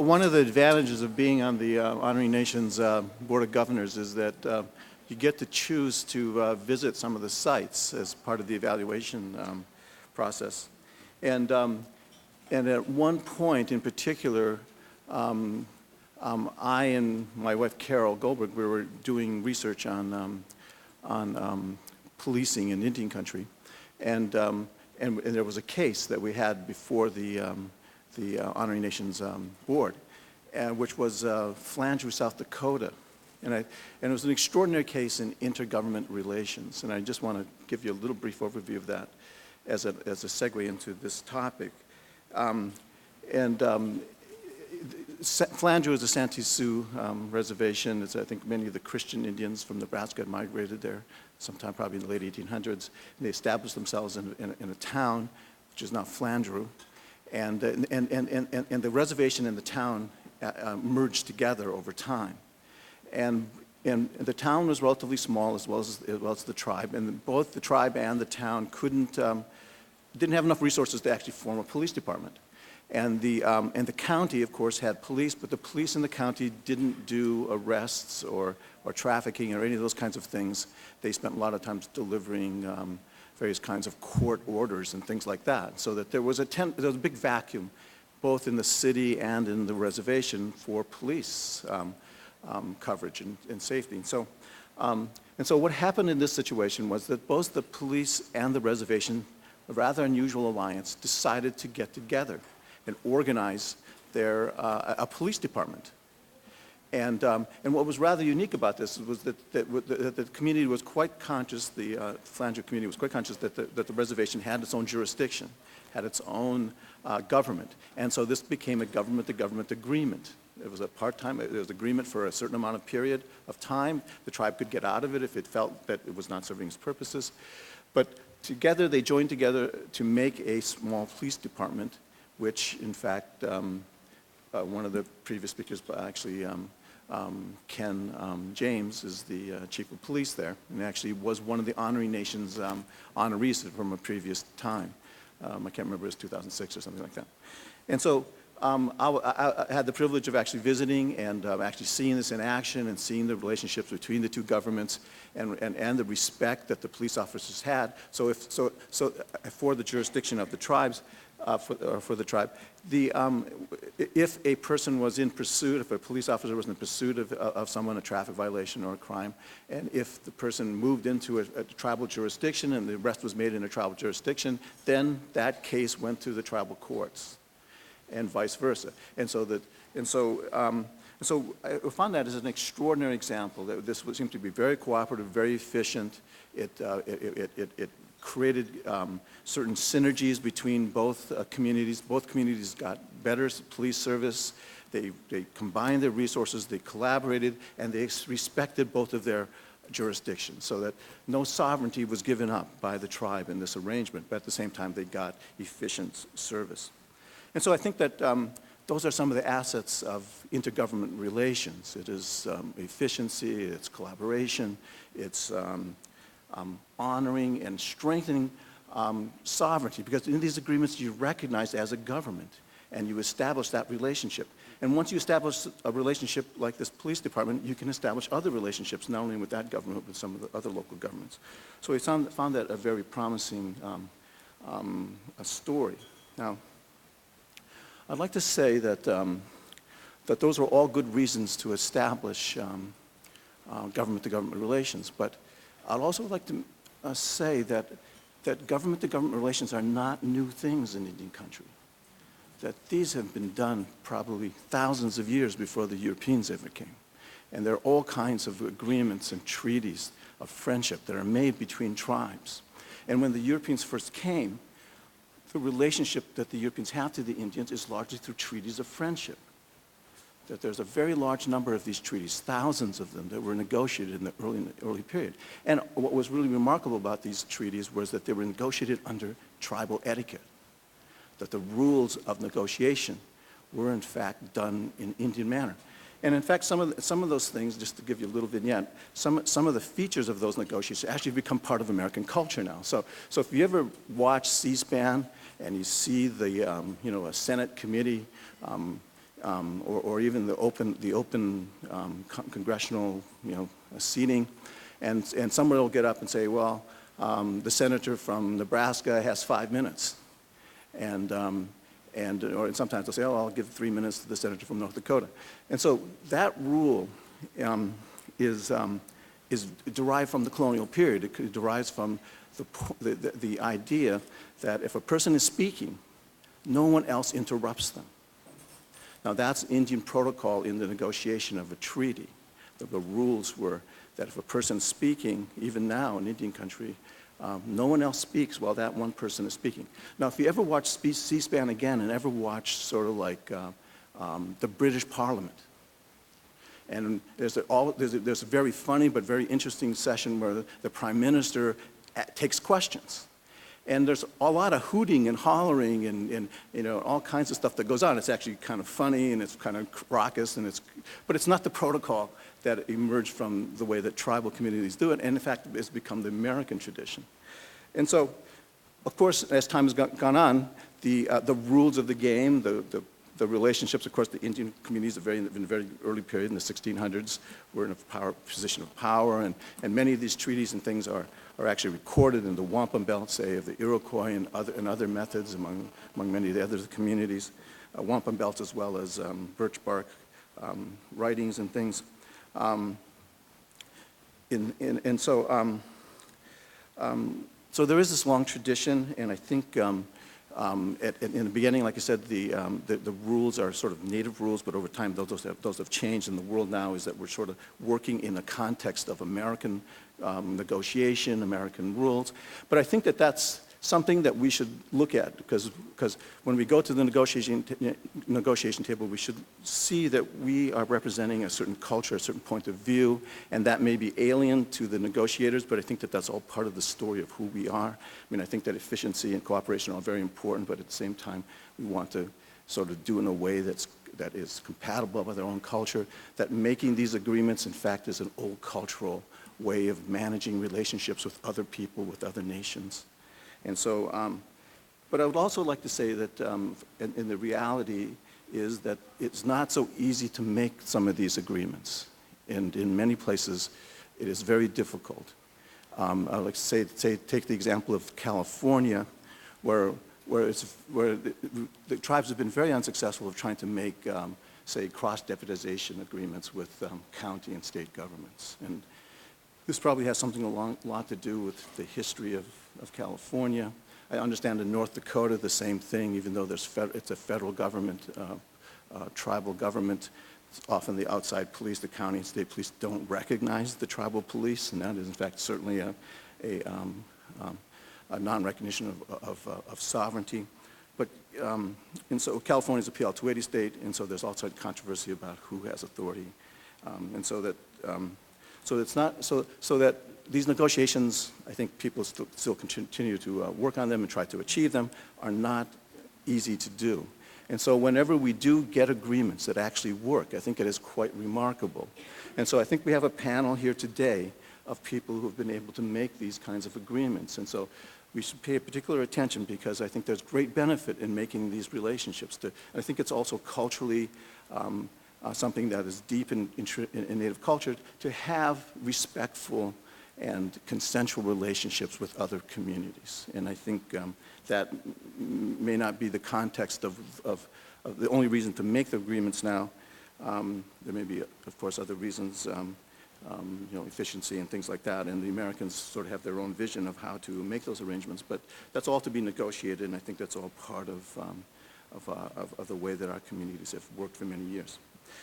one of the advantages of being on the Honoring Nations Board of Governors is that you get to choose to visit some of the sites as part of the evaluation process. And at one point in particular, I and my wife Carol Goldberg, we were doing research on policing in Indian country, and there was a case that we had before the Honoring Nations Board, which was Flandreau, South Dakota. And it was an extraordinary case in intergovernment relations, and I just want to give you a little brief overview of that as a segue into this topic. Flandreau is a Santee Sioux reservation. It's, I think, many of the Christian Indians from Nebraska had migrated there sometime probably in the late 1800s. And they established themselves in a town, which is now Flandreau. And the reservation and the town merged together over time. And the town was relatively small as well as the tribe. And both the tribe and the town didn't have enough resources to actually form a police department. And the county, of course, had police, but the police in the county didn't do arrests or trafficking or any of those kinds of things. They spent a lot of times delivering various kinds of court orders and things like that. So that there was a big vacuum, both in the city and in the reservation, for police coverage and safety. And so what happened in this situation was that both the police and the reservation, a rather unusual alliance, decided to get together and organize a police department. And what was rather unique about this was that the community was quite conscious, the Flandreau community was quite conscious that the reservation had its own jurisdiction, had its own government. And so this became a government-to-government agreement. It was a part-time, it was agreement for a certain amount of period of time. The tribe could get out of it if it felt that it was not serving its purposes. But together, they joined together to make a small police department, which, in fact, one of the previous speakers, actually, Ken James, is the chief of police there, and actually was one of the Honoring Nations honorees from a previous time. I can't remember, it was 2006 or something like that. And so I had the privilege of actually visiting and actually seeing this in action and seeing the relationships between the two governments and the respect that the police officers had. So for the jurisdiction of the tribes, for the tribe, if a person was in pursuit, if a police officer was in pursuit of someone, a traffic violation or a crime, and if the person moved into a tribal jurisdiction and the arrest was made in a tribal jurisdiction, then that case went to the tribal courts, and vice versa. And so I found that as an extraordinary example that this seemed to be very cooperative, very efficient. It created certain synergies between both communities. Both communities got better police service. They combined their resources, they collaborated, and they respected both of their jurisdictions so that no sovereignty was given up by the tribe in this arrangement, but at the same time they got efficient service. And so I think that those are some of the assets of intergovernment relations. It is efficiency, it's collaboration, it's honoring and strengthening sovereignty, because in these agreements you recognize as a government and you establish that relationship. And once you establish a relationship like this police department, you can establish other relationships, not only with that government, but with some of the other local governments. So we found that a very promising story. Now, I'd like to say that those are all good reasons to establish government-to-government relations, but I'd also like to say that government-to-government relations are not new things in Indian country, that these have been done probably thousands of years before the Europeans ever came. And there are all kinds of agreements and treaties of friendship that are made between tribes. And when the Europeans first came, the relationship that the Europeans have to the Indians is largely through treaties of friendship. That there's a very large number of these treaties, thousands of them, that were negotiated in the early period. And what was really remarkable about these treaties was that they were negotiated under tribal etiquette, that the rules of negotiation were in fact done in Indian manner. And in fact, some of those things, just to give you a little vignette, some of the features of those negotiations actually become part of American culture now. So if you ever watch C-SPAN and you see the, a Senate committee or even the open congressional, seating, and somebody will get up and say, well, the senator from Nebraska has 5 minutes, or sometimes they'll say, oh, I'll give 3 minutes to the senator from North Dakota, and so that rule is derived from the colonial period. It derives from the idea that if a person is speaking, no one else interrupts them. Now that's Indian protocol in the negotiation of a treaty. The rules were that if a person is speaking, even now in Indian country, no one else speaks while that one person is speaking. Now if you ever watch C-SPAN again and ever watch sort of like the British Parliament, and there's a very funny but very interesting session where the Prime Minister takes questions. And there's a lot of hooting and hollering and all kinds of stuff that goes on. It's actually kind of funny and it's kind of raucous, but it's not the protocol that emerged from the way that tribal communities do it, and in fact it's become the American tradition. And so, of course, as time has gone on, the rules of the game, the relationships, of course, the Indian communities in a very early period in the 1600s were in a position of power, and many of these treaties and things are actually recorded in the wampum belt, say, of the Iroquois and other methods among many of the other communities, wampum belts as well as birch bark writings and things. So there is this long tradition, and I think in the beginning, like I said, the rules are sort of native rules, but over time those have changed, and the world now is that we're sort of working in the context of American negotiation, American rules. But I think that that's something that we should look at, because when we go to the negotiation table, we should see that we are representing a certain culture, a certain point of view, and that may be alien to the negotiators, but I think that that's all part of the story of who we are. I mean, I think that efficiency and cooperation are very important, but at the same time, we want to sort of do in a way that is compatible with our own culture, that making these agreements, in fact, is an old cultural way of managing relationships with other people, with other nations. And so, but I would also like to say that in the reality is that it's not so easy to make some of these agreements. And in many places, it is very difficult. I would like to say take the example of California, where the tribes have been very unsuccessful of trying to make, say, cross-deputization agreements with county and state governments. And this probably has something a lot to do with the history of California. I understand in North Dakota the same thing, even though it's a federal government, tribal government. Often the outside police, the county and state police, don't recognize the tribal police, and that is in fact certainly a non-recognition of sovereignty. But and so California is a PL 280 state, and so there's also controversy about who has authority, and so that. So it's not so that these negotiations, I think people still continue to work on them and try to achieve them, are not easy to do. And so whenever we do get agreements that actually work, I think it is quite remarkable. And so I think we have a panel here today of people who have been able to make these kinds of agreements. And so we should pay particular attention, because I think there's great benefit in making these relationships. I think it's also culturally something that is deep in Native culture, to have respectful and consensual relationships with other communities. And I think that may not be the context of the only reason to make the agreements now. There may be, of course, other reasons, efficiency and things like that, and the Americans sort of have their own vision of how to make those arrangements, but that's all to be negotiated, and I think that's all part of the way that our communities have worked for many years.